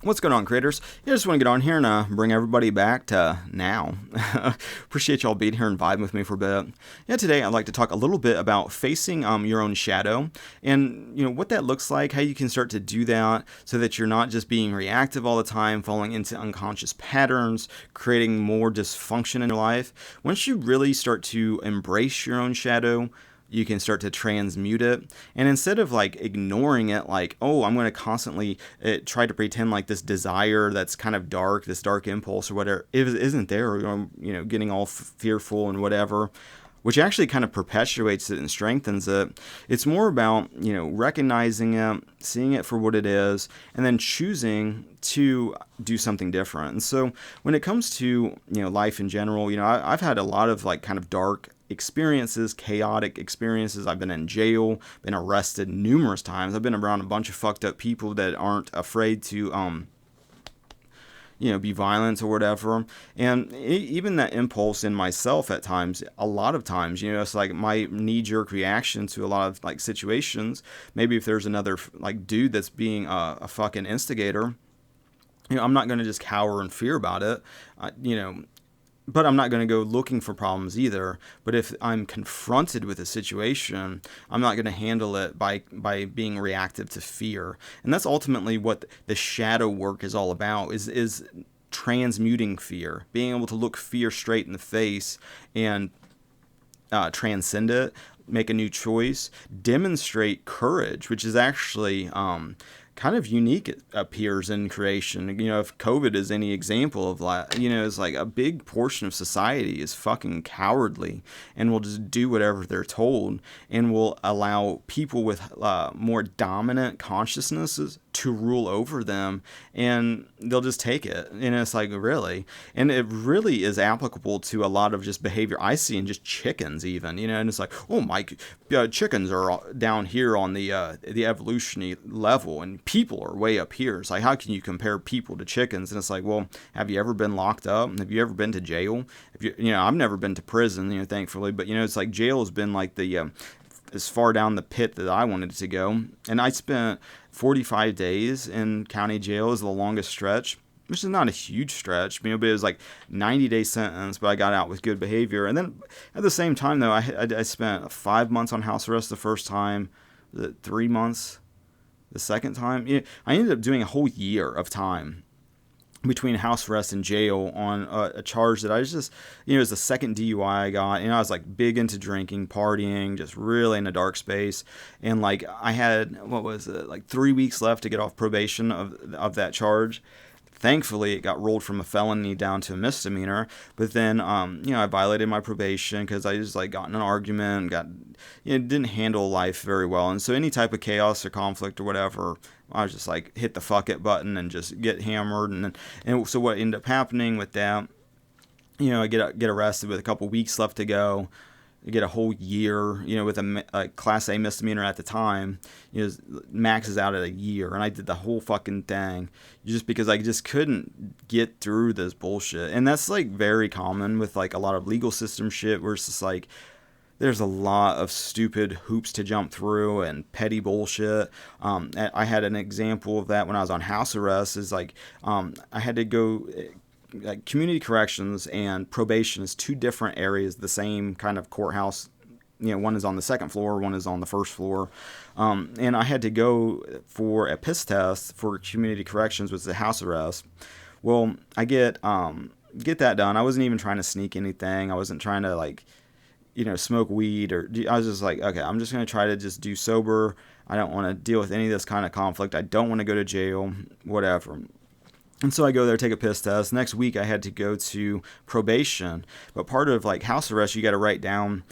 What's going on, creators? I just want to get on here and bring everybody back to now. Appreciate y'all being here and vibing with me for a bit. Yeah, today I'd like to talk a little bit about facing your own shadow and what that looks like, how you can start to do that so that you're not just being reactive all the time, falling into unconscious patterns, creating more dysfunction in your life. Once you really start to embrace your own shadow, you can start to transmute it, and instead of like ignoring it, like, oh, I'm going to constantly try to pretend like this desire that's kind of dark, this dark impulse or whatever, it isn't there, or getting all fearful and whatever, which actually kind of perpetuates it and strengthens it. It's more about recognizing it, seeing it for what it is, and then choosing to do something different. And so when it comes to life in general, I've had a lot of like kind of dark experiences, chaotic experiences. I've been in jail, been arrested numerous times. I've been around a bunch of fucked up people that aren't afraid to be violent or whatever. And even that impulse in myself at times, a lot of times, it's like my knee-jerk reaction to a lot of like situations. Maybe if there's another like dude that's being a fucking instigator, I'm not going to just cower in fear about it, but I'm not going to go looking for problems either. But if I'm confronted with a situation, I'm not going to handle it by being reactive to fear. And that's ultimately what the shadow work is all about, is transmuting fear, being able to look fear straight in the face and transcend it, make a new choice, demonstrate courage, which is actually kind of unique, it appears, in creation. If COVID is any example of that, it's like a big portion of society is fucking cowardly and will just do whatever they're told and will allow people with more dominant consciousnesses to rule over them, and they'll just take it. And it's like, really? And it really is applicable to a lot of just behavior I see in just chickens even, and it's like, oh, my chickens are down here on the evolutionary level and people are way up here. It's like, how can you compare people to chickens? And it's like, well, have you ever been locked up? Have you ever been to jail? I've never been to prison, thankfully, but it's like jail has been like the as far down the pit that I wanted to go. And I spent 45 days in county jail as the longest stretch, which is not a huge stretch, but it was like 90-day sentence, but I got out with good behavior. And then at the same time, though, I spent 5 months on house arrest the first time, 3 months the second time. I ended up doing a whole year of time between house arrest and jail on a charge that I was just, it was the second DUI I got, and I was like big into drinking, partying, just really in a dark space. And like I had, like 3 weeks left to get off probation of that charge. Thankfully, it got rolled from a felony down to a misdemeanor. But then, I violated my probation because I just like got in an argument, didn't handle life very well. And so any type of chaos or conflict or whatever, I was just like, hit the fuck it button and just get hammered. And so what ended up happening with that, I get arrested with a couple weeks left to go. You get a whole year, with a Class A misdemeanor at the time, maxes out at a year. And I did the whole fucking thing just because I just couldn't get through this bullshit. And that's like very common with like a lot of legal system shit where it's just like, there's a lot of stupid hoops to jump through and petty bullshit. I had an example of that when I was on house arrest. Is like, I had to go, like, community corrections and probation is two different areas, the same kind of courthouse. One is on the second floor, one is on the first floor. And I had to go for a piss test for community corrections, which is the house arrest. Well, I get that done. I wasn't even trying to sneak anything. I wasn't trying to like, smoke weed, or I was just like, okay, I'm just going to try to just do sober. I don't want to deal with any of this kind of conflict. I don't want to go to jail, whatever. And so I go there, take a piss test. Next week, I had to go to probation. But part of like house arrest, you got to write down.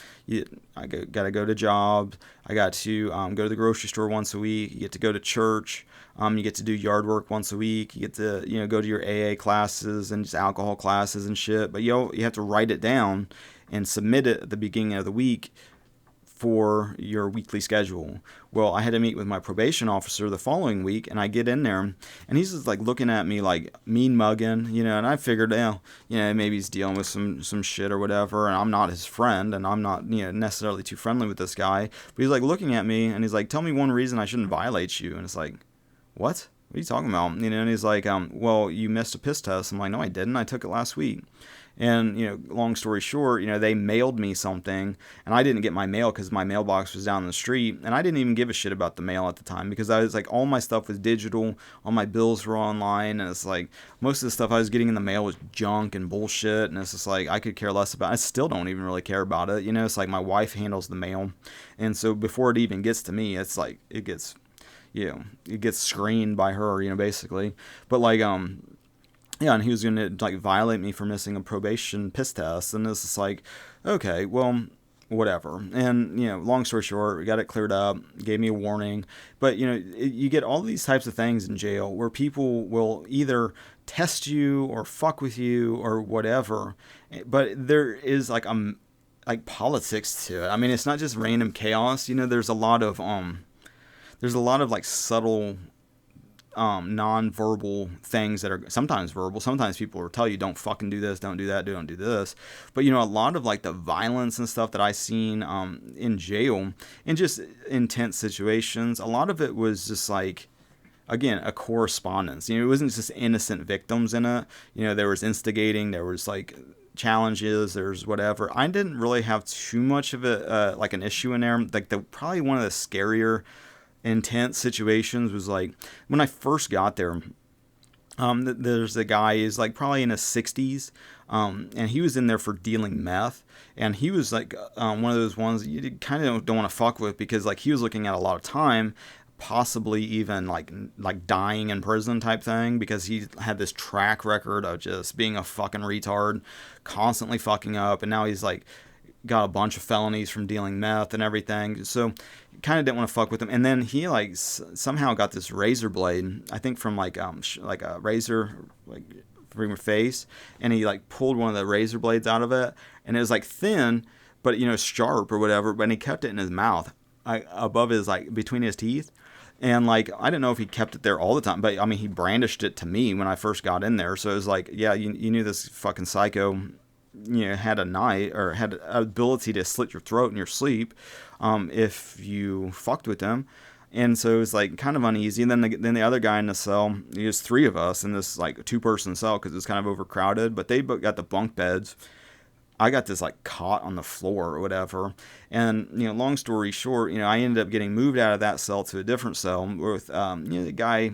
I got to go to job. I got to go to the grocery store once a week. You get to go to church. You get to do yard work once a week. You get to go to your AA classes and just alcohol classes and shit. But you have to write it down and submit it at the beginning of the week for your weekly schedule. Well, I had to meet with my probation officer the following week, and I get in there, and he's just like looking at me like mean mugging, and I figured, maybe he's dealing with some shit or whatever, and I'm not his friend, and I'm not, necessarily too friendly with this guy, but he's like looking at me, and he's like, tell me one reason I shouldn't violate you, and it's like, what? what are you talking about? And he's like, well, you missed a piss test. I'm like, no, I didn't. I took it last week. And, long story short, they mailed me something, and I didn't get my mail because my mailbox was down the street, and I didn't even give a shit about the mail at the time because I was like, all my stuff was digital, all my bills were online, and it's like, most of the stuff I was getting in the mail was junk and bullshit, and it's just like, I could care less about it. I still don't even really care about it, it's like my wife handles the mail, and so before it even gets to me, it's like, it gets screened by her, basically, but like, yeah, and he was going to like violate me for missing a probation piss test, and this is like, okay, well, whatever. And long story short, we got it cleared up, gave me a warning, but you get all these types of things in jail where people will either test you or fuck with you or whatever, but there is like politics to it. I mean, it's not just random chaos. There's a lot of like subtle non-verbal things that are sometimes verbal. Sometimes people will tell you, don't fucking do this, don't do that, don't do this. But, a lot of like the violence and stuff that I seen in jail in just intense situations, a lot of it was just like, again, a correspondence. It wasn't just innocent victims in it. There was instigating, there was like challenges, there's whatever. I didn't really have too much of it, like an issue in there. Like probably one of the scarier intense situations was like when I first got there. There's a guy, he's like probably in his 60s, and he was in there for dealing meth, and he was like one of those ones that you kind of don't want to fuck with because like he was looking at a lot of time, possibly even like dying in prison type thing, because he had this track record of just being a fucking retard, constantly fucking up, and now he's like got a bunch of felonies from dealing meth and everything. So kind of didn't want to fuck with him. And then he like somehow got this razor blade, I think from like a razor like from your face, and he like pulled one of the razor blades out of it, and it was like thin but sharp or whatever, but he kept it in his mouth, above his like between his teeth. And like I didn't know if he kept it there all the time, but I mean he brandished it to me when I first got in there. So it was like, yeah, you knew this fucking psycho had a knife or had an ability to slit your throat in your sleep if you fucked with them. And so it was like kind of uneasy. And then the other guy in the cell, there's 3 of us in this like 2-person cell because it's kind of overcrowded, but they got the bunk beds. I got this like cot on the floor or whatever. And, long story short, I ended up getting moved out of that cell to a different cell with, the guy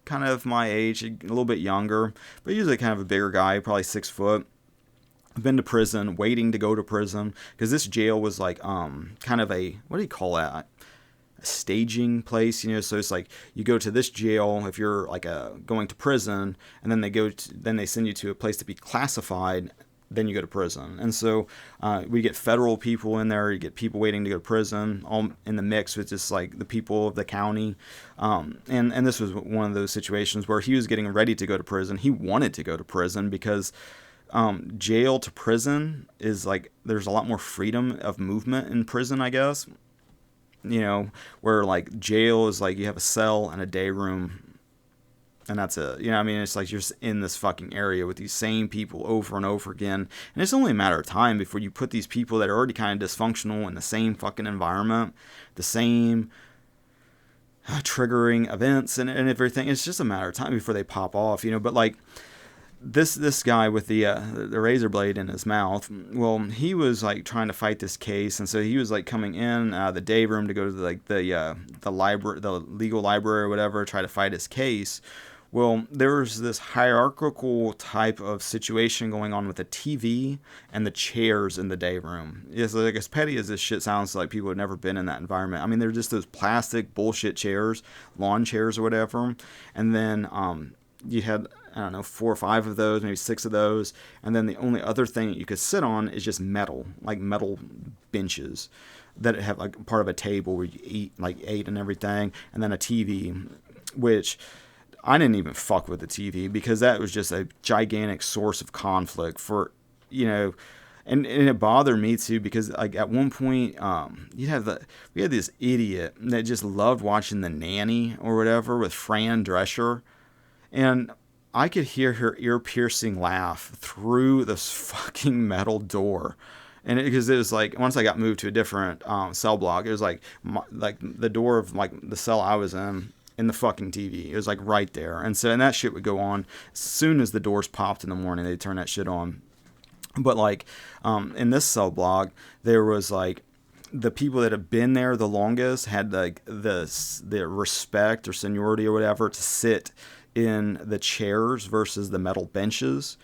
kind of my age, a little bit younger, but usually kind of a bigger guy, probably 6 foot. I've been to prison, waiting to go to prison, because this jail was like kind of a, what do you call that? A staging place, so it's like you go to this jail if you're like going to prison, and then they send you to a place to be classified, then you go to prison. And so we get federal people in there, you get people waiting to go to prison, all in the mix with just like the people of the county. And this was one of those situations where he was getting ready to go to prison. He wanted to go to prison because jail to prison is like there's a lot more freedom of movement in prison, I guess. Where like jail is like you have a cell and a day room, and that's it. It's like you're just in this fucking area with these same people over and over again, and it's only a matter of time before you put these people that are already kind of dysfunctional in the same fucking environment, the same triggering events and everything. It's just a matter of time before they pop off, but like this guy with the razor blade in his mouth, well, he was like trying to fight this case, and so he was like coming in the day room to go to the library, the legal library or whatever, try to fight his case. Well, there was this hierarchical type of situation going on with the TV and the chairs in the day room. It's like, as petty as this shit sounds, like people have never been in that environment. They're just those plastic bullshit chairs, lawn chairs or whatever, and then you had, I don't know, 4 or 5 of those, maybe 6 of those, and then the only other thing that you could sit on is just metal benches that have like part of a table where you ate and everything, and then a TV, which I didn't even fuck with the TV because that was just a gigantic source of conflict for, and it bothered me too because like at one point we had this idiot that just loved watching The Nanny or whatever with Fran Drescher. And I could hear her ear-piercing laugh through this fucking metal door. And because it was like, once I got moved to a different cell block, it was like the door of like the cell I was in in the fucking TV. It was like right there. And that shit would go on as soon as the doors popped in the morning. They'd turn that shit on. But like in this cell block, there was like the people that have been there the longest had like the respect or seniority or whatever to sit in the chairs versus the metal benches,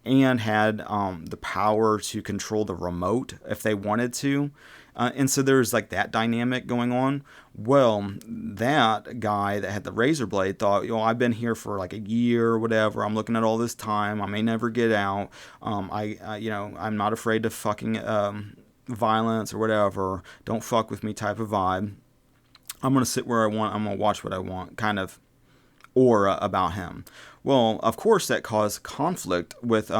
and had the power to control the remote if they wanted to. And so there's like that dynamic going on. Well, that guy that had the razor blade thought, I've been here for like a year or whatever. I'm looking at all this time. I may never get out. I'm not afraid of fucking violence or whatever. Don't fuck with me type of vibe. I'm going to sit where I want. I'm going to watch what I want kind of aura about him. Well, of course that caused conflict with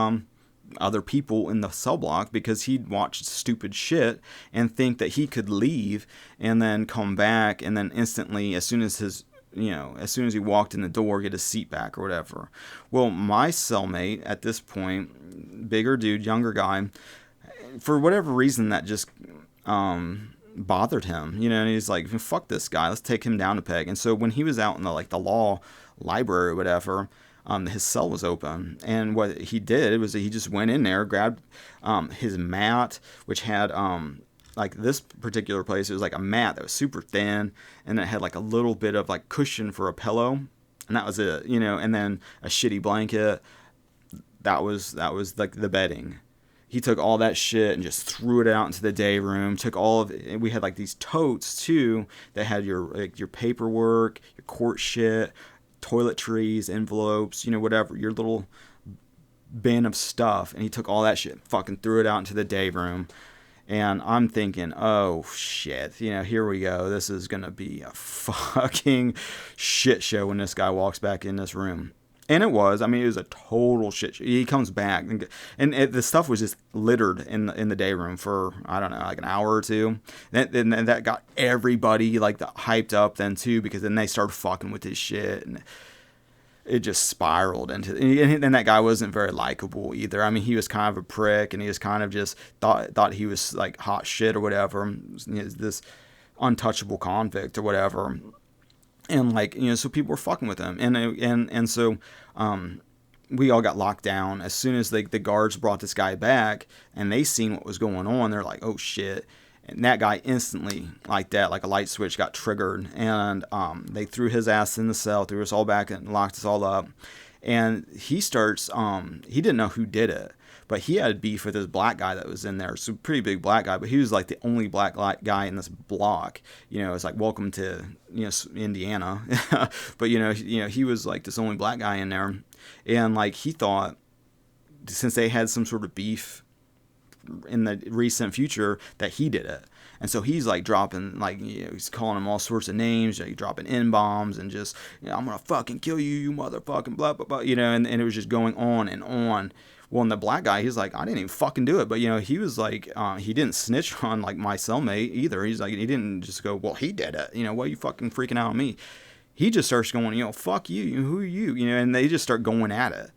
other people in the cell block, because he'd watch stupid shit and think that he could leave and then come back and then instantly, as soon as he walked in the door, get his seat back or whatever. Well, my cellmate at this point, bigger dude, younger guy, for whatever reason that just bothered him, and he's like, fuck this guy, let's take him down a peg. And so when he was out in the law library or whatever, his cell was open, and what he did was he just went in there, grabbed his mat, which had like this particular place, it was like a mat that was super thin, and it had like a little bit of like cushion for a pillow, and that was it, and then a shitty blanket. That was like the bedding. He took all that shit and just threw it out into the day room. Took all of it. We had like these totes too that had your paperwork, your court shit, toiletries, envelopes, whatever, your little bin of stuff. And he took all that shit, fucking threw it out into the day room. And I'm thinking, oh shit, here we go. This is gonna be a fucking shit show when this guy walks back in this room. And it was. I mean, it was a total shit show. He comes back, and the stuff was just littered in the day room for, I don't know, like an hour or two. And that got everybody like hyped up then too, because then they started fucking with his shit, and it just spiraled into. And that guy wasn't very likable either. I mean, he was kind of a prick, and he was kind of just thought he was like hot shit or whatever. This untouchable convict or whatever. And like, so people were fucking with him, and so we all got locked down as soon as the guards brought this guy back, and they seen what was going on. They're like, oh shit. And that guy instantly, like that, like a light switch got triggered, and they threw his ass in the cell, threw us all back and locked us all up. And he starts, he didn't know who did it, but he had beef with this black guy that was in there. So pretty big black guy, but he was like the only black guy in this block. It's like, welcome to, Indiana. But, he was like this only black guy in there. And like, he thought, since they had some sort of beef in the recent future, that he did it. And so he's like dropping, like, he's calling him all sorts of names, dropping N-bombs and just, I'm going to fucking kill you, you motherfucking blah, blah, blah, and it was just going on and on. Well, and the black guy, he's like, I didn't even fucking do it. But, he was like, he didn't snitch on, like, my cellmate either. He's like, he didn't just go, well, he did it. Why are you fucking freaking out on me? He just starts going, fuck you. Who are you? And they just start going at it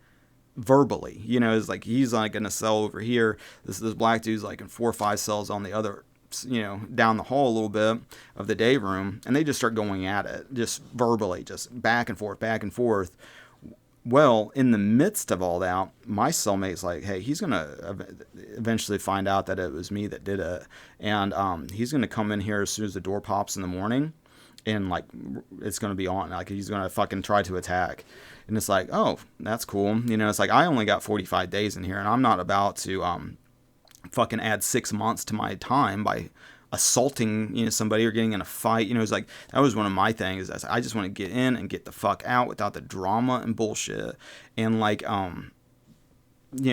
verbally. It's like, he's like in a cell over here. This black dude's like in 4 or 5 cells on the other, down the hall a little bit of the day room. And they just start going at it, just verbally, just back and forth, back and forth. Well, in the midst of all that, my cellmate's like, hey, he's going to eventually find out that it was me that did it. And he's going to come in here as soon as the door pops in the morning. And, like, it's going to be on. Like, he's going to fucking try to attack. And it's like, oh, that's cool. It's like, I only got 45 days in here. And I'm not about to fucking add 6 months to my time by assaulting somebody or getting in a fight. It's like, that was one of my things. I just want to get in and get the fuck out without the drama and bullshit. And like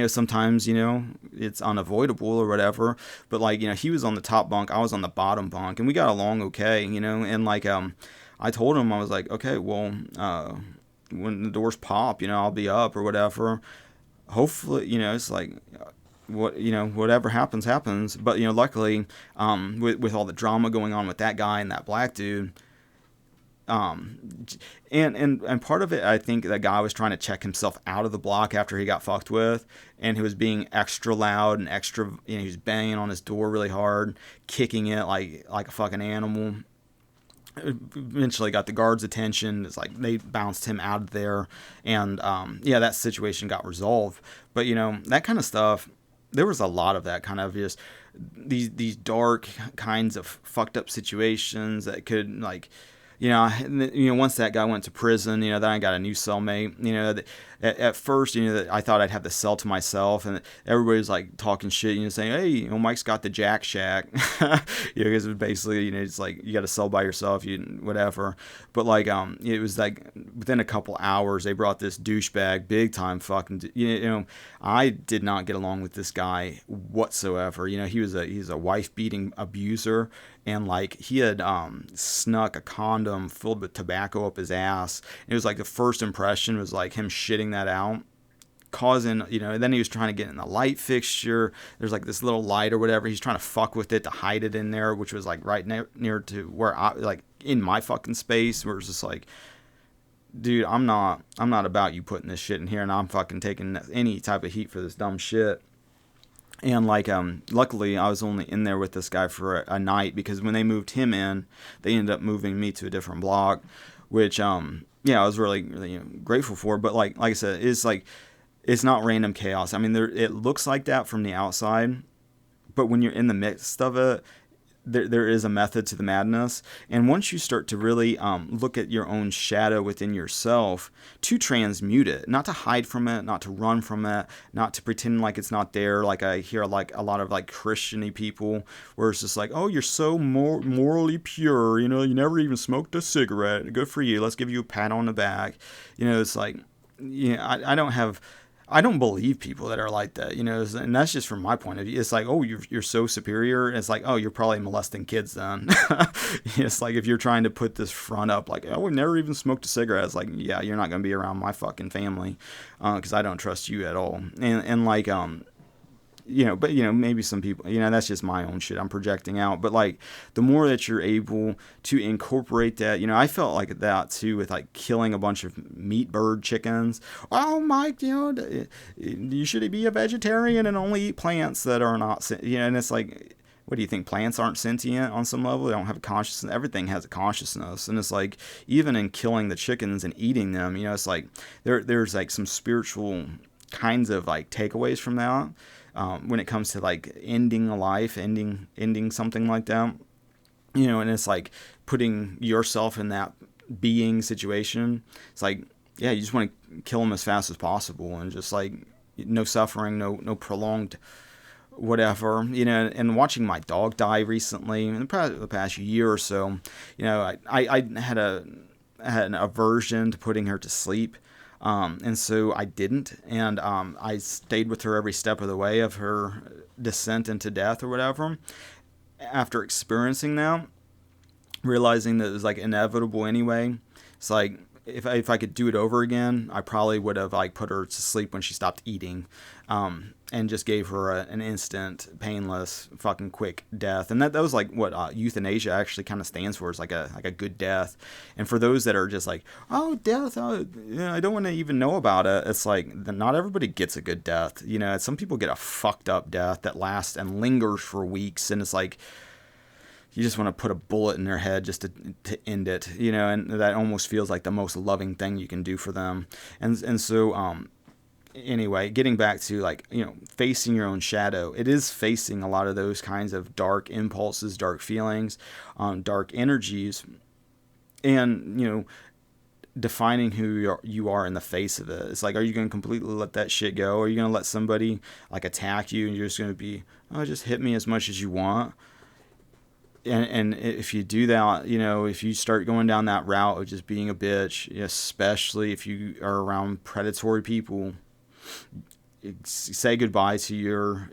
sometimes it's unavoidable or whatever, but like he was on the top bunk, I was on the bottom bunk, and we got along okay. And like I told him, I was like, okay, well when the doors pop, I'll be up or whatever. Hopefully, it's like, whatever happens. But luckily, with all the drama going on with that guy and that black dude, and part of it, I think that guy was trying to check himself out of the block after he got fucked with, and he was being extra loud and extra, he was banging on his door really hard, kicking it like a fucking animal. eventually got the guards' attention. It's like they bounced him out of there, and yeah, that situation got resolved. But that kind of stuff, there was a lot of that kind of just these dark kinds of fucked up situations that could like. Once that guy went to prison, then I got a new cellmate. At first, that I thought I'd have the cell to myself, and everybody was like talking shit, saying, "Hey, Mike's got the Jack Shack," because it was basically, it's like you got a cell by yourself, whatever. But like, it was like within a couple hours, they brought this douchebag, big time fucking. I did not get along with this guy whatsoever. He's a wife beating abuser. And like he had snuck a condom filled with tobacco up his ass. It was like the first impression was like him shitting that out, causing, and then he was trying to get in the light fixture. There's like this little light or whatever. He's trying to fuck with it to hide it in there, which was like right near to where I, like in my fucking space, where it's just like, dude, I'm not about you putting this shit in here, and I'm fucking taking any type of heat for this dumb shit. And like, luckily I was only in there with this guy for a night, because when they moved him in, they ended up moving me to a different block, which, yeah, I was really, really grateful for. But like I said, it's not random chaos. I mean, it looks like that from the outside, but when you're in the midst of it, there is a method to the madness. And once you start to really look at your own shadow within yourself, to transmute it, not to hide from it, not to run from it, not to pretend like it's not there. Like I hear like a lot of like Christian-y people where it's just like, oh, you're so morally pure, you never even smoked a cigarette, good for you, let's give you a pat on the back. It's like, I don't believe people that are like that, and that's just from my point of view. It's like, oh, you're so superior. And it's like, oh, you're probably molesting kids then. It's like if you're trying to put this front up, like, oh, we've never even smoked a cigarette. It's like, yeah, you're not going to be around my fucking family, because I don't trust you at all. And like, but maybe some people, that's just my own shit I'm projecting out. But like, the more that you're able to incorporate that, I felt like that too with like killing a bunch of meat bird chickens. Oh, Mike, you should be a vegetarian and only eat plants that are not, and it's like, what do you think? Plants aren't sentient on some level? They don't have a consciousness. Everything has a consciousness. And it's like, even in killing the chickens and eating them, it's like there's like some spiritual kinds of like takeaways from that. When it comes to like ending a life, ending something like that, and it's like putting yourself in that being situation. It's like, yeah, you just want to kill them as fast as possible, and just like no suffering, no prolonged whatever, and watching my dog die recently in the past year or so, I had an aversion to putting her to sleep. And so I didn't, and I stayed with her every step of the way of her descent into death or whatever. After experiencing that, realizing that it was like inevitable anyway, it's like if I could do it over again, I probably would have like put her to sleep when she stopped eating, and just gave her an instant, painless, fucking quick death. And that was like what euthanasia actually kind of stands for. It's like a good death. And for those that are just like, oh, death, I don't want to even know about it. It's like, not everybody gets a good death. Some people get a fucked up death that lasts and lingers for weeks. And it's like, you just want to put a bullet in their head just to end it, and that almost feels like the most loving thing you can do for them. And so, anyway, getting back to like, facing your own shadow, it is facing a lot of those kinds of dark impulses, dark feelings, dark energies, and, defining who you are in the face of it. It's like, are you going to completely let that shit go? Or are you going to let somebody like attack you and you're just going to be, oh, just hit me as much as you want? And if you do that, if you start going down that route of just being a bitch, especially if you are around predatory people, say goodbye to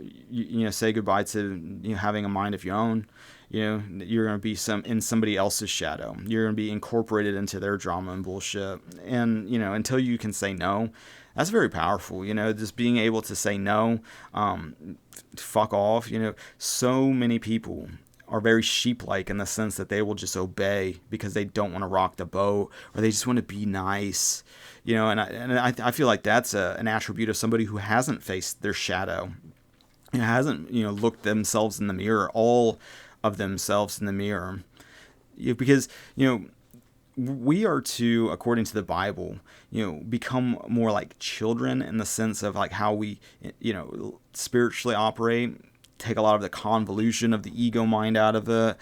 say goodbye to having a mind of your own. You're going to be in somebody else's shadow. You're going to be incorporated into their drama and bullshit. And until you can say no, that's very powerful. Just being able to say no, fuck off. So many people are very sheep-like in the sense that they will just obey because they don't want to rock the boat, or they just want to be nice, and I feel like that's an attribute of somebody who hasn't faced their shadow, hasn't looked themselves in the mirror, all of themselves in the mirror. Because, we are to, according to the Bible, become more like children in the sense of like how we, spiritually operate. Take a lot of the convolution of the ego mind out of it.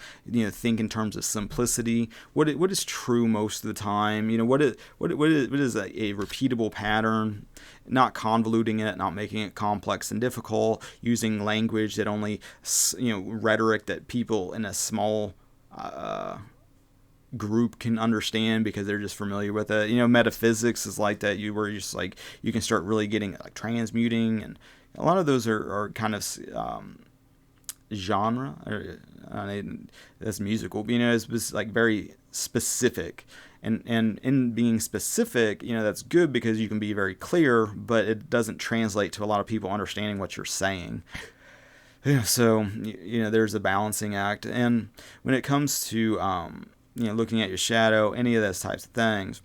Think in terms of simplicity. What is true most of the time? What is a repeatable pattern? Not convoluting it, not making it complex and difficult. Using language that only, rhetoric that people in a small group can understand because they're just familiar with it. Metaphysics is like that. Where you just like you can start really getting like transmuting, and a lot of those are kind of genre, or that's musical. It's like very specific, and in being specific, that's good because you can be very clear, but it doesn't translate to a lot of people understanding what you're saying. So there's a balancing act, and when it comes to looking at your shadow, any of those types of things,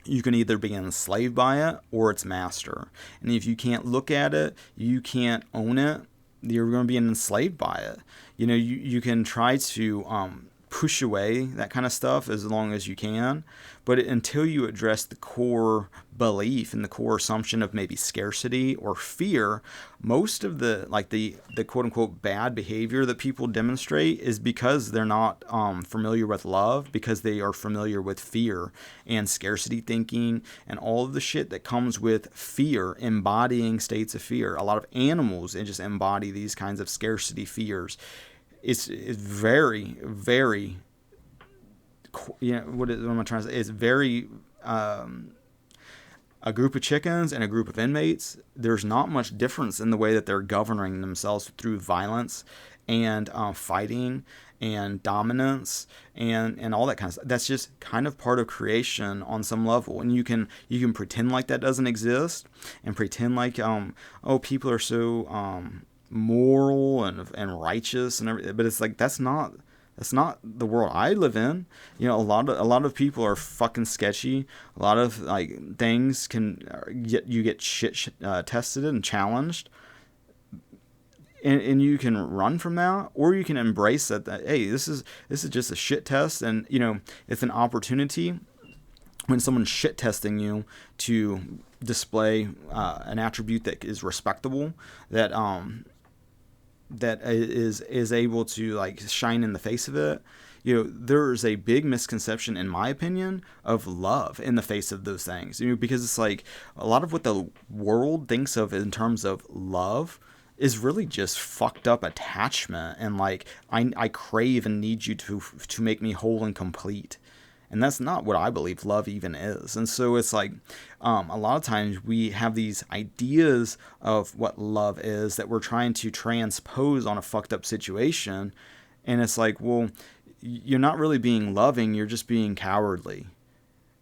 you can either be enslaved by it or its master. And if you can't look at it, you can't own it, you're going to be enslaved by it. You can try to push away that kind of stuff as long as you can, but until you address the core belief and the core assumption of maybe scarcity or fear, most of the quote unquote bad behavior that people demonstrate is because they're not familiar with love, because they are familiar with fear and scarcity thinking and all of the shit that comes with fear, embodying states of fear. A lot of animals just embody these kinds of scarcity fears. It's very, very, what am I trying to say? It's very, a group of chickens and a group of inmates, there's not much difference in the way that they're governing themselves through violence and fighting and dominance and all that kind of stuff. That's just kind of part of creation on some level. And you can pretend like that doesn't exist and pretend like, people are so moral and righteous and everything, but it's like that's not the world I live in. A lot of people are fucking sketchy. A lot of like things can get shit tested and challenged, and you can run from that, or you can embrace that hey, this is just a shit test, and it's an opportunity when someone's shit testing you to display an attribute that is respectable, that is able to like shine in the face of it. There's a big misconception, in my opinion, of love in the face of those things. Because it's like a lot of what the world thinks of in terms of love is really just fucked up attachment, and like I crave and need you to make me whole and complete. And that's not what I believe love even is. And so it's like a lot of times we have these ideas of what love is that we're trying to transpose on a fucked up situation. And it's like, well, you're not really being loving. You're just being cowardly.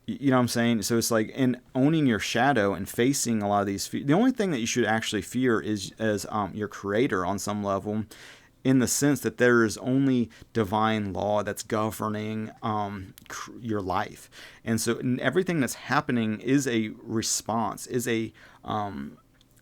You know what I'm saying? So it's like in owning your shadow and facing a lot of these the only thing that you should actually fear is your creator on some level, in the sense that there is only divine law that's governing your life. And so everything that's happening is a response, is a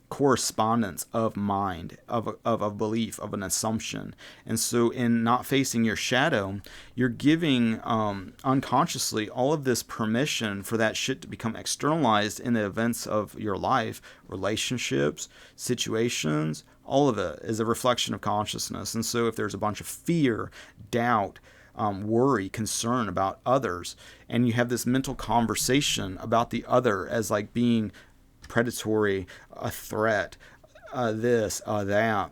correspondence of mind, of a belief, of an assumption. And so in not facing your shadow, you're giving unconsciously all of this permission for that shit to become externalized in the events of your life, relationships, situations. All of it is a reflection of consciousness. And so if there's a bunch of fear, doubt, worry, concern about others, and you have this mental conversation about the other as like being predatory, a threat, this, that,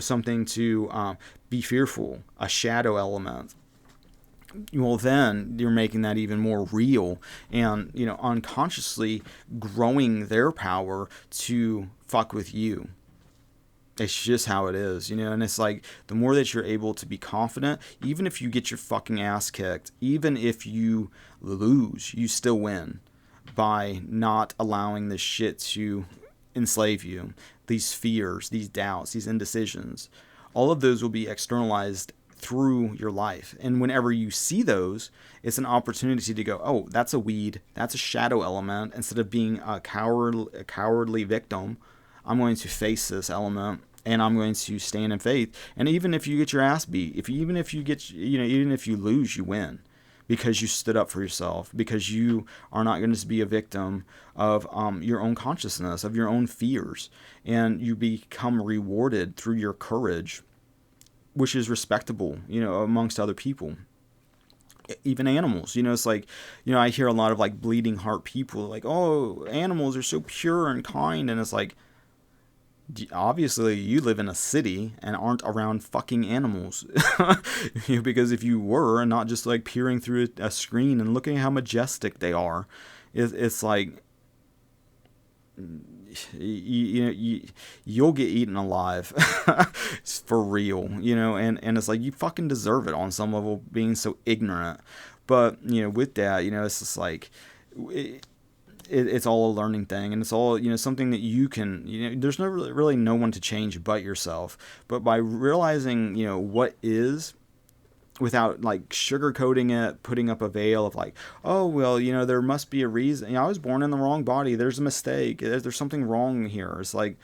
something to be fearful, a shadow element, well, then you're making that even more real and, unconsciously growing their power to fuck with you. It's just how it is, and it's like the more that you're able to be confident, even if you get your fucking ass kicked, even if you lose, you still win by not allowing this shit to enslave you. These fears, these doubts, these indecisions, all of those will be externalized through your life. And whenever you see those, it's an opportunity to go, oh, that's a weed, that's a shadow element. Instead of being a cowardly victim, I'm going to face this element and I'm going to stand in faith. And even if you get your ass beat, even if you lose, you win, because you stood up for yourself, because you are not going to be a victim of your own consciousness, of your own fears, and you become rewarded through your courage, which is respectable, amongst other people. Even animals, it's like, I hear a lot of like bleeding heart people like, oh, animals are so pure and kind, and it's like, obviously you live in a city and aren't around fucking animals. Because if you were, and not just like peering through a screen and looking at how majestic they are, it's like, you'll get eaten alive. For real, and it's like, you fucking deserve it on some level, being so ignorant. But with that, it's just like, it's all a learning thing, and it's all, something that you can, there's really no one to change but yourself. But by realizing, what is, without like sugarcoating it, putting up a veil of like, oh, well, there must be a reason. I was born in the wrong body. There's a mistake. There's something wrong here. It's like,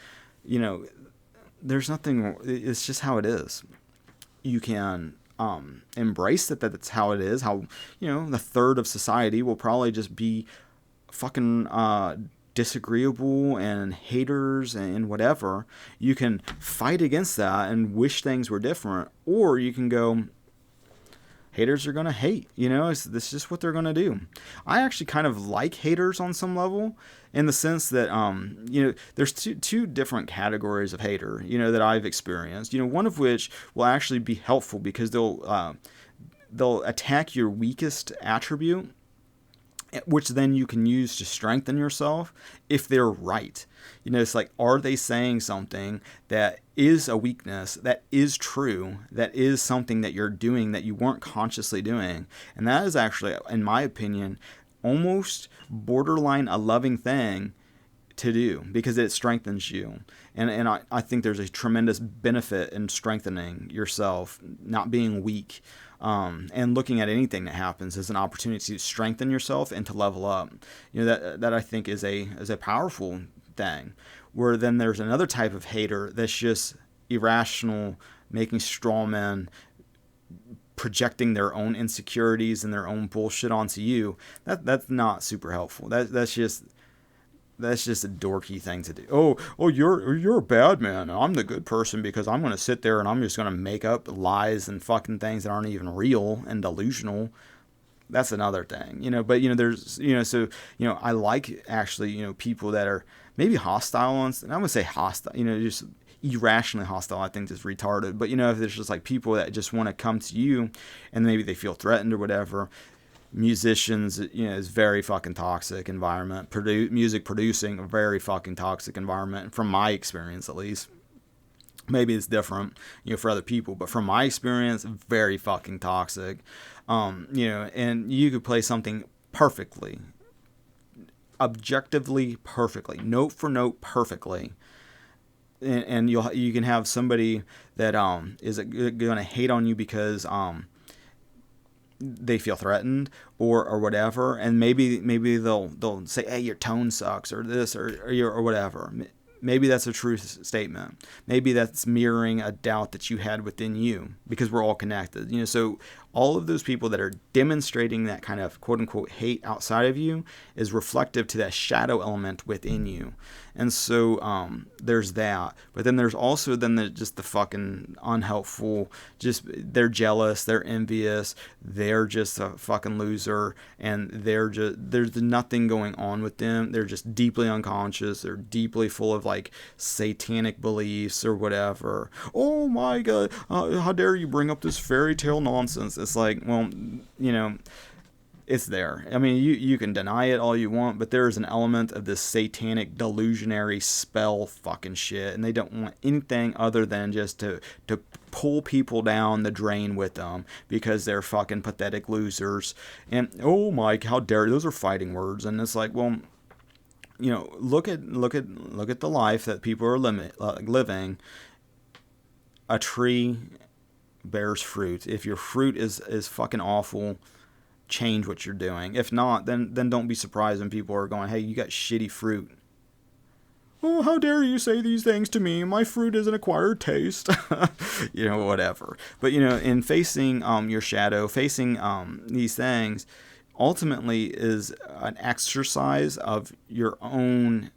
there's nothing. It's just how it is. You can embrace that that's how it is. How, the third of society will probably just be fucking disagreeable and haters and whatever. You can fight against that and wish things were different, or you can go, haters are going to hate, this is just what they're going to do. I actually kind of like haters on some level, in the sense that, there's two different categories of hater, that I've experienced, one of which will actually be helpful, because they'll attack your weakest attribute, which then you can use to strengthen yourself if they're right. It's like, are they saying something that is a weakness, that is true, that is something that you're doing that you weren't consciously doing? And that is actually, in my opinion, almost borderline a loving thing to do, because it strengthens you. And I think there's a tremendous benefit in strengthening yourself, not being weak. And looking at anything that happens as an opportunity to strengthen yourself and to level up. That I think is a powerful thing. Where then there's another type of hater that's just irrational, making straw men, projecting their own insecurities and their own bullshit onto you. That's not super helpful. That's just a dorky thing to do. Oh, you're a bad man. I'm the good person because I'm going to sit there and I'm just going to make up lies and fucking things that aren't even real and delusional. That's another thing, But there's, so I like actually, people that are maybe hostile on, and I'm gonna say hostile, just irrationally hostile. I think is retarded. But if there's just like people that just want to come to you, and maybe they feel threatened or whatever. Musicians, is very fucking toxic environment. Music producing, a very fucking toxic environment, from my experience at least. Maybe it's different, for other people, but from my experience, very fucking toxic. And you could play something perfectly, objectively perfectly, note for note perfectly, and you can have somebody that is going to hate on you because they feel threatened or whatever, and maybe they'll say, hey, your tone sucks, or this, or whatever. Maybe that's a true statement. Maybe that's mirroring a doubt that you had within you, because we're all connected. So all of those people that are demonstrating that kind of quote unquote hate outside of you is reflective to that shadow element within you. And so there's that. But then there's also just the fucking unhelpful, just they're jealous, they're envious, they're just a fucking loser, and there's nothing going on with them. They're just deeply unconscious. They're deeply full of like satanic beliefs or whatever. Oh my God, how dare you bring up this fairy tale nonsense? It's like, well, it's there. I mean, you can deny it all you want, but there is an element of this satanic delusionary spell fucking shit, and they don't want anything other than just to pull people down the drain with them because they're fucking pathetic losers. And oh my, how dare, those are fighting words. And it's like, well, look at the life that people are living. A tree bears fruit. If your fruit is fucking awful, change what you're doing. If not, then don't be surprised when people are going, hey, you got shitty fruit. oh, how dare you say these things to me? My fruit is an acquired taste. Whatever. But, in facing your shadow, facing these things, ultimately is an exercise of your own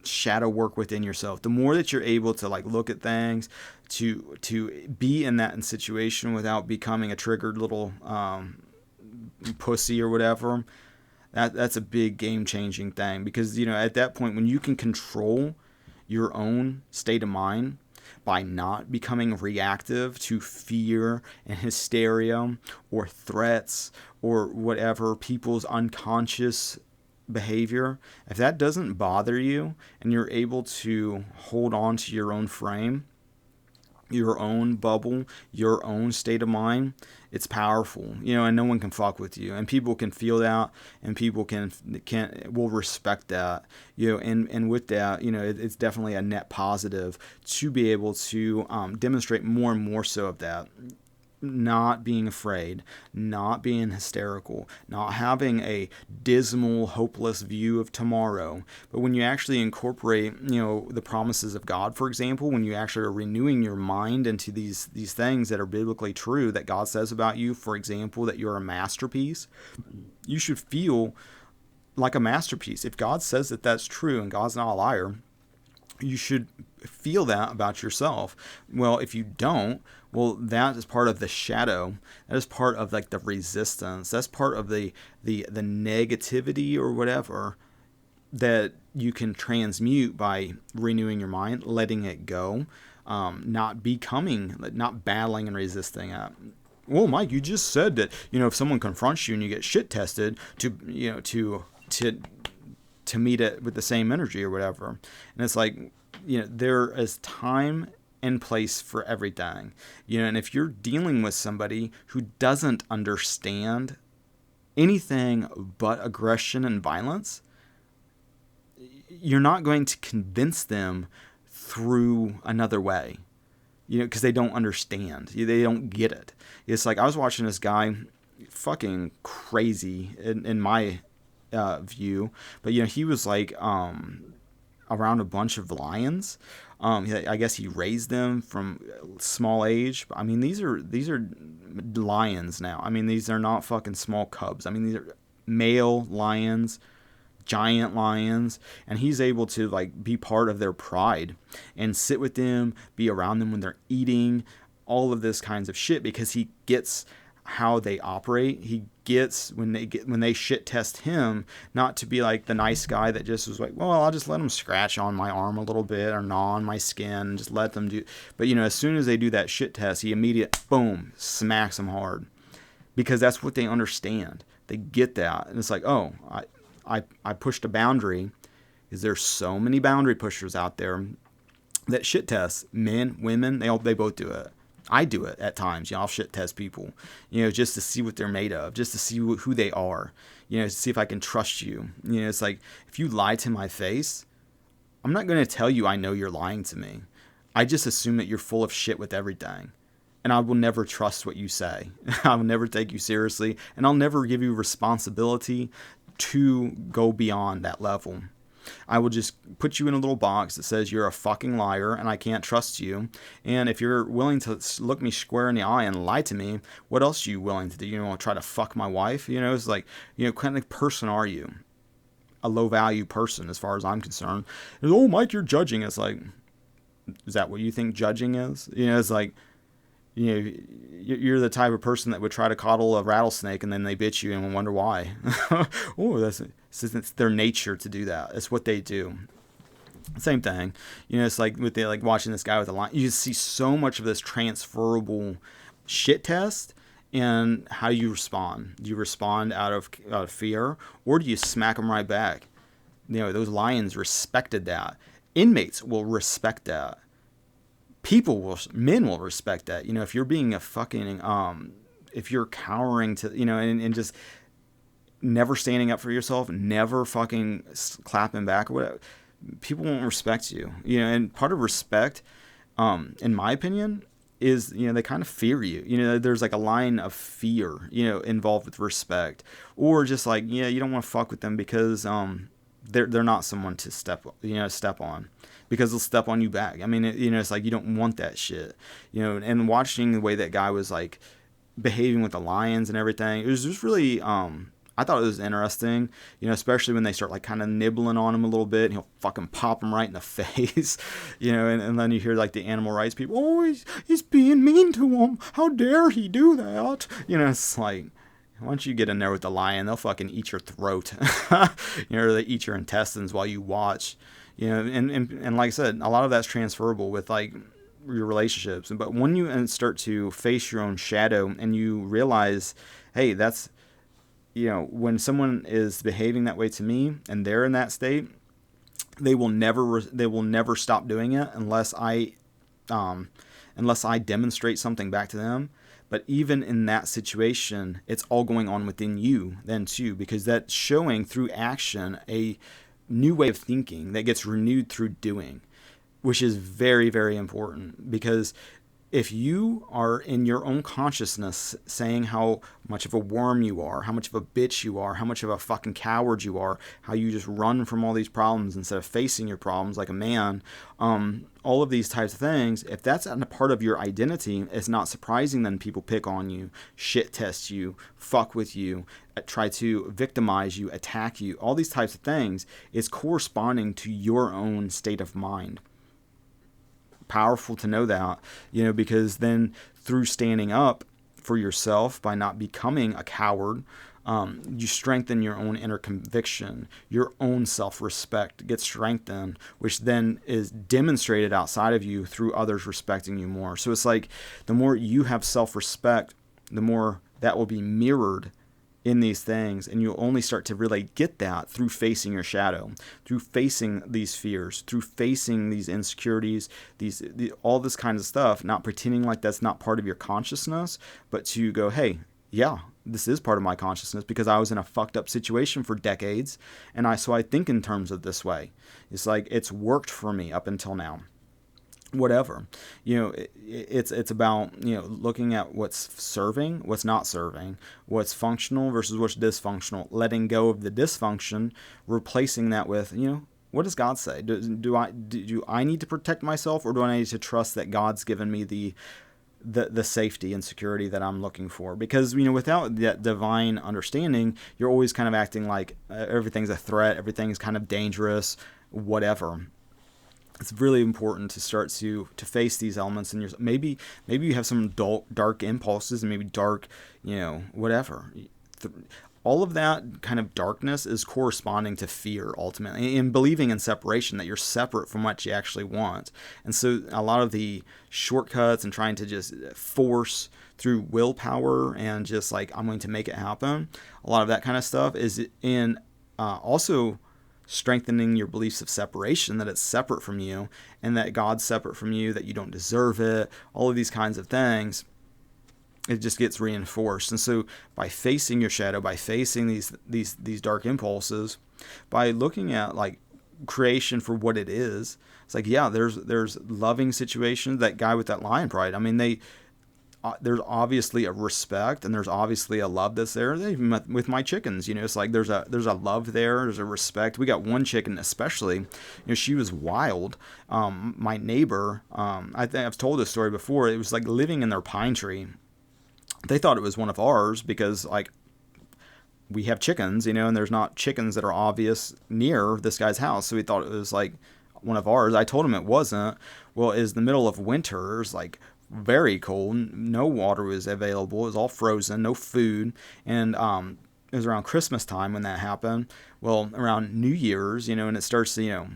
shadow work within yourself. The more that you're able to look at things, to be in that situation without becoming a triggered little pussy or whatever, that's a big game changing thing. Because at that point, when you can control your own state of mind by not becoming reactive to fear and hysteria or threats or whatever, people's unconscious behavior, if that doesn't bother you and you're able to hold on to your own frame, your own bubble, your own state of mind, it's powerful, and no one can fuck with you, and people can feel that, and people will respect that, and with that, it's definitely a net positive to be able to demonstrate more and more so of that. Not being afraid, not being hysterical, not having a dismal, hopeless view of tomorrow. But when you actually incorporate, the promises of God, for example, when you actually are renewing your mind into these things that are biblically true, that God says about you, for example, that you're a masterpiece, you should feel like a masterpiece. If God says that that's true and God's not a liar, you should feel that about yourself. Well, if you don't, well, that is part of the shadow. That is part of the resistance. That's part of the negativity or whatever that you can transmute by renewing your mind, letting it go, not battling and resisting it. Well, Mike, you just said that if someone confronts you and you get shit tested to meet it with the same energy or whatever. And it's there is time and place for everything, and if you're dealing with somebody who doesn't understand anything but aggression and violence, you're not going to convince them through another way, because they don't understand. They don't get it. It's I was watching this guy, fucking crazy in my view, but he was around a bunch of lions. I guess he raised them from small age. I mean, these are lions now. I mean, these are not fucking small cubs. I mean, these are male lions, giant lions, and he's able to be part of their pride and sit with them, be around them when they're eating, all of this kinds of shit, because he gets how they operate. He gets when they shit test him, not to be the nice guy that just was well, I'll just let them scratch on my arm a little bit or gnaw on my skin and just let them do. But as soon as they do that shit test, he immediately boom smacks them hard, because that's what they understand. They get that, and it's oh, I pushed a boundary, because there's so many boundary pushers out there that shit test men, women. They both do it. I do it at times. I'll shit test people, just to see what they're made of, just to see who they are, to see if I can trust you. It's if you lie to my face, I'm not going to tell you I know you're lying to me. I just assume that you're full of shit with everything. And I will never trust what you say. I will never take you seriously. And I'll never give you responsibility to go beyond that level. I will just put you in a little box that says you're a fucking liar and I can't trust you. And if you're willing to look me square in the eye and lie to me, what else are you willing to do? Try to fuck my wife? It's what kind of person are you? A low value person as far as I'm concerned. And, oh, Mike, you're judging. It's is that what you think judging is? It's you're the type of person that would try to coddle a rattlesnake and then they bit you and wonder why. Oh, it's their nature to do that. It's what they do. Same thing. It's with watching this guy with a line. You see so much of this transferable shit test in how you respond. Do you respond out of fear, or do you smack them right back? Those lions respected that. Inmates will respect that. Men will respect that. If you're being a fucking, if you're cowering to, and just never standing up for yourself, never fucking clapping back or whatever, people won't respect you. And part of respect, in my opinion, is, they kind of fear you. There's a line of fear, involved with respect, or just you don't want to fuck with them because, they're not someone to step on, because they'll step on you back. I mean, it's like you don't want that shit, and watching the way that guy was like behaving with the lions and everything, it was just really, I thought it was interesting, especially when they start like kind of nibbling on him a little bit, and he'll fucking pop him right in the face, and then you hear like the animal rights people, oh, he's being mean to him. How dare he do that? It's like, once you get in there with the lion, they'll fucking eat your throat, or they eat your intestines while you watch, and like I said, a lot of that's transferable with like your relationships. But when you start to face your own shadow and you realize, hey, that's, when someone is behaving that way to me and they're in that state, they will never stop doing it unless I demonstrate something back to them. But even in that situation, it's all going on within you then too, because that's showing through action a new way of thinking that gets renewed through doing, which is very, very important. Because if you are in your own consciousness saying how much of a worm you are, how much of a bitch you are, how much of a fucking coward you are, how you just run from all these problems instead of facing your problems like a man, all of these types of things, if that's a part of your identity, it's not surprising then people pick on you, shit test you, fuck with you, try to victimize you, attack you. All these types of things is corresponding to your own state of mind. Powerful to know that, because then through standing up for yourself by not becoming a coward, you strengthen your own inner conviction, your own self-respect gets strengthened, which then is demonstrated outside of you through others respecting you more. So it's like the more you have self-respect, the more that will be mirrored in these things, and you'll only start to really get that through facing your shadow, through facing these fears, through facing these insecurities, all this kind of stuff, not pretending like that's not part of your consciousness, but to go, hey, yeah, this is part of my consciousness because I was in a fucked up situation for decades, and so I think in terms of this way. It's like it's worked for me up until now. Whatever, it's about, looking at what's serving, what's not serving, what's functional versus what's dysfunctional, letting go of the dysfunction, replacing that with, what does God say? Do I need to protect myself, or do I need to trust that God's given me the safety and security that I'm looking for? Because, without that divine understanding, you're always kind of acting like everything's a threat, everything's kind of dangerous, whatever. It's really important to start to face these elements in your. Maybe you have some dark impulses, and maybe dark, whatever. All of that kind of darkness is corresponding to fear ultimately, and believing in separation, that you're separate from what you actually want. And so a lot of the shortcuts and trying to just force through willpower and just like, I'm going to make it happen, a lot of that kind of stuff is in also strengthening your beliefs of separation, that it's separate from you and that God's separate from you, that you don't deserve it, all of these kinds of things. It just gets reinforced. And so by facing your shadow, by facing these dark impulses, by looking at like creation for what it is, it's like, yeah, there's loving situations. That guy with that lion pride, I mean, there's obviously a respect and there's obviously a love that's there. Even with my chickens, it's like there's a love there, there's a respect. We got one chicken especially, she was wild. My neighbor, I think I've told this story before. It was like living in their pine tree. They thought it was one of ours because like we have chickens, and there's not chickens that are obvious near this guy's house. So we thought it was like one of ours. I told him it wasn't. Well, it's the middle of winter. It's like very cold. No water was available. It was all frozen. No food. And it was around Christmas time when that happened. Well, around New Year's, and it starts, you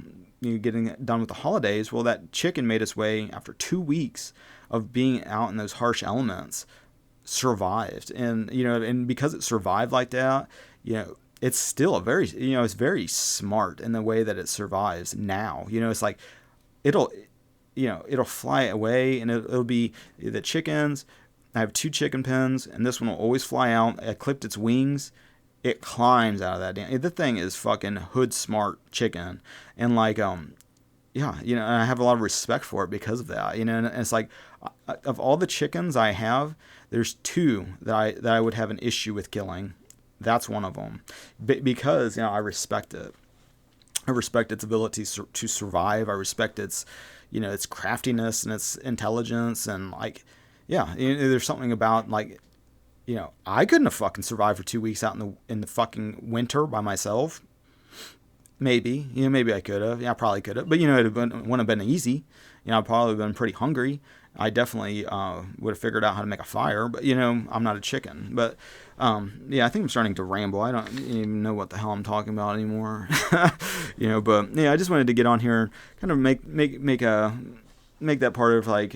getting done with the holidays. Well, that chicken made its way after 2 weeks of being out in those harsh elements, survived. And, and because it survived like that, it's still a very, it's very smart in the way that it survives now. It's like it'll fly away, and it'll be the chickens. I have 2 chicken pens, and this one will always fly out. I clipped its wings. It climbs out of that damn. The thing is fucking hood smart chicken, and like yeah, and I have a lot of respect for it because of that. And it's like of all the chickens I have, there's 2 that I would have an issue with killing. That's one of them, because I respect it. I respect its ability to survive. I respect its, its craftiness and its intelligence. And like, yeah, there's something about like, I couldn't have fucking survived for 2 weeks out in the fucking winter by myself. Maybe, maybe I could have. Yeah, I probably could have. But wouldn't have been easy. I'd probably been pretty hungry. I definitely would have figured out how to make a fire. But I'm not a chicken. But yeah, I think I'm starting to ramble. I don't even know what the hell I'm talking about anymore. But yeah, I just wanted to get on here, kind of make that part of like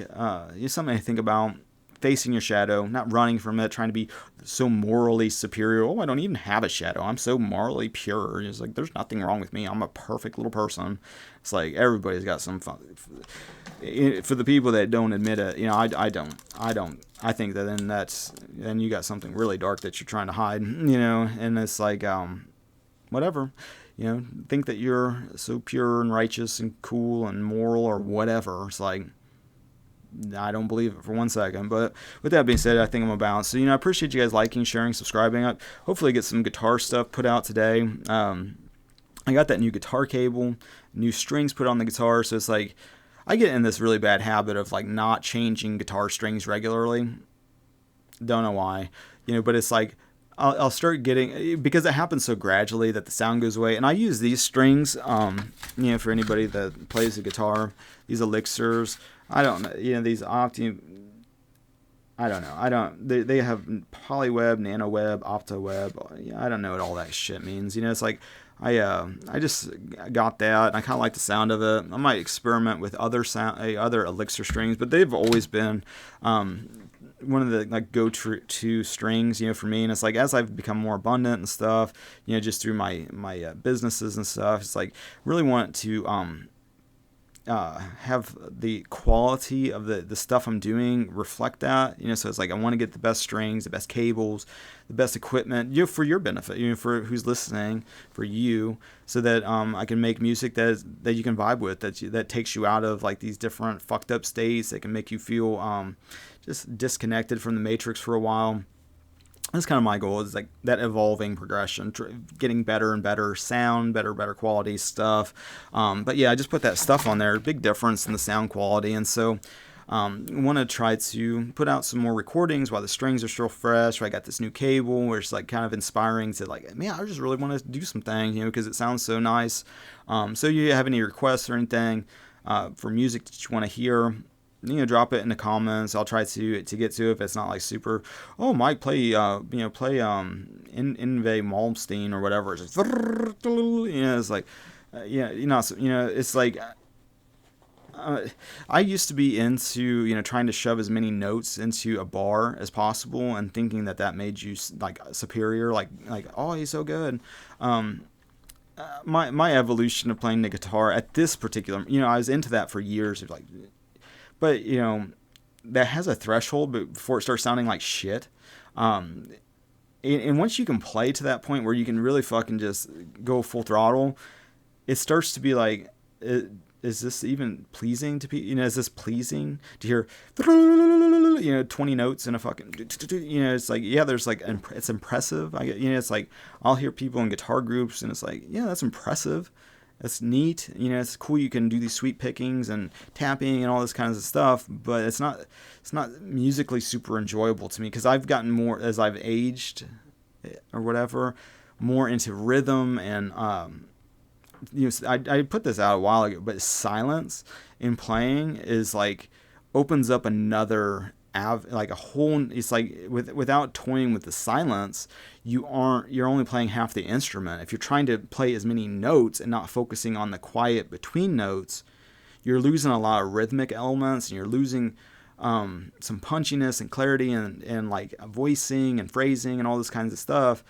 something I think about. Facing your shadow, not running from it, trying to be so morally superior. Oh, I don't even have a shadow. I'm so morally pure. It's like, there's nothing wrong with me. I'm a perfect little person. It's like, everybody's got some fun. For the people that don't admit it, I don't. I think that then you got something really dark that you're trying to hide, and it's like, whatever. Think that you're so pure and righteous and cool and moral or whatever. It's like, I don't believe it for 1 second. But with that being said, I think I'm a balance. So, I appreciate you guys liking, sharing, subscribing. I hopefully get some guitar stuff put out today. I got that new guitar cable, new strings put on the guitar. So it's like, I get in this really bad habit of like not changing guitar strings regularly. Don't know why, but it's like, I'll start getting, because it happens so gradually that the sound goes away. And I use these strings, for anybody that plays the guitar, these elixirs. I don't know, these Opti, I don't know. They have polyweb, nanoweb, optoweb. I don't know what all that shit means. It's like, I just got that, and I kind of like the sound of it. I might experiment with other elixir strings, but they've always been, one of the like go-to strings, for me. And it's like, as I've become more abundant and stuff, just through my businesses and stuff, it's like, really want to have the quality of the stuff I'm doing reflect that, so it's like, I want to get the best strings, the best cables, the best equipment, for your benefit, for who's listening, for you, so that I can make music that you can vibe with, that takes you out of like these different fucked up states, that can make you feel just disconnected from the matrix for a while. That's kind of my goal, is like that evolving progression, getting better and better sound, better quality stuff. But yeah, I just put that stuff on there. Big difference in the sound quality. And so I want to try to put out some more recordings while the strings are still fresh. I got this new cable where it's like kind of inspiring to like, man, I just really want to do some things, because it sounds so nice. So you have any requests or anything for music that you want to hear, drop it in the comments. I'll try to get to it if it's not like super, oh, Mike, play Inve Malmsteen or whatever. It's just, it's like, it's like, I used to be into, trying to shove as many notes into a bar as possible and thinking that made you like superior, like, oh, he's so good. My evolution of playing the guitar at this particular, I was into that for years, like, but that has a threshold before it starts sounding like shit. And once you can play to that point where you can really fucking just go full throttle, it starts to be like, is this even pleasing to people? Is this pleasing to hear 20 notes in a fucking, it's like, yeah, there's like, it's impressive. It's like, I'll hear people in guitar groups and it's like, yeah, that's impressive. That's neat. It's cool. You can do these sweep pickings and tapping and all this kinds of stuff, but it's not musically super enjoyable to me, because I've gotten more, as I've aged or whatever, more into rhythm. And I put this out a while ago, but silence in playing is like, opens up another like a whole, it's like without toying with the silence, you're only playing half the instrument. If you're trying to play as many notes and not focusing on the quiet between notes, you're losing a lot of rhythmic elements, and you're losing some punchiness and clarity and like voicing and phrasing and all this kinds of stuff.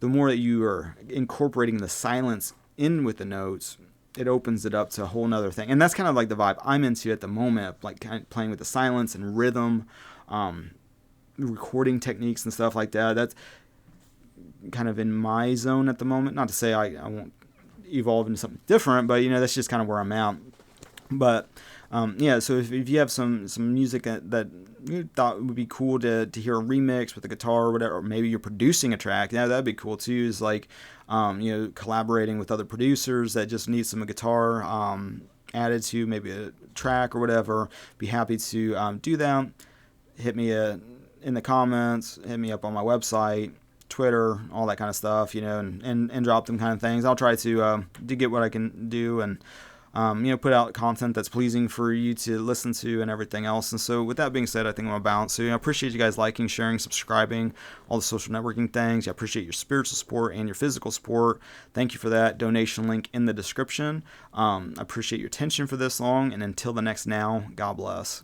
The more that you are incorporating the silence in with the notes, it opens it up to a whole nother thing. And that's kind of like the vibe I'm into at the moment, like kind of playing with the silence and rhythm, recording techniques and stuff like that. That's kind of in my zone at the moment. Not to say I won't evolve into something different, but that's just kind of where I'm at. But Yeah, so if you have some music that you thought would be cool to hear a remix with a guitar or whatever, or maybe you're producing a track, yeah, that'd be cool too. Is like, collaborating with other producers that just need some guitar added to maybe a track or whatever. Be happy to do that. Hit me in the comments. Hit me up on my website, Twitter, all that kind of stuff, and drop them kind of things. I'll try to get what I can do and put out content that's pleasing for you to listen to and everything else. And so with that being said, I think I'm going to bounce. So I appreciate you guys liking, sharing, subscribing, all the social networking things. I appreciate your spiritual support and your physical support. Thank you for that. Donation link in the description. I appreciate your attention for this long. And until the next now, God bless.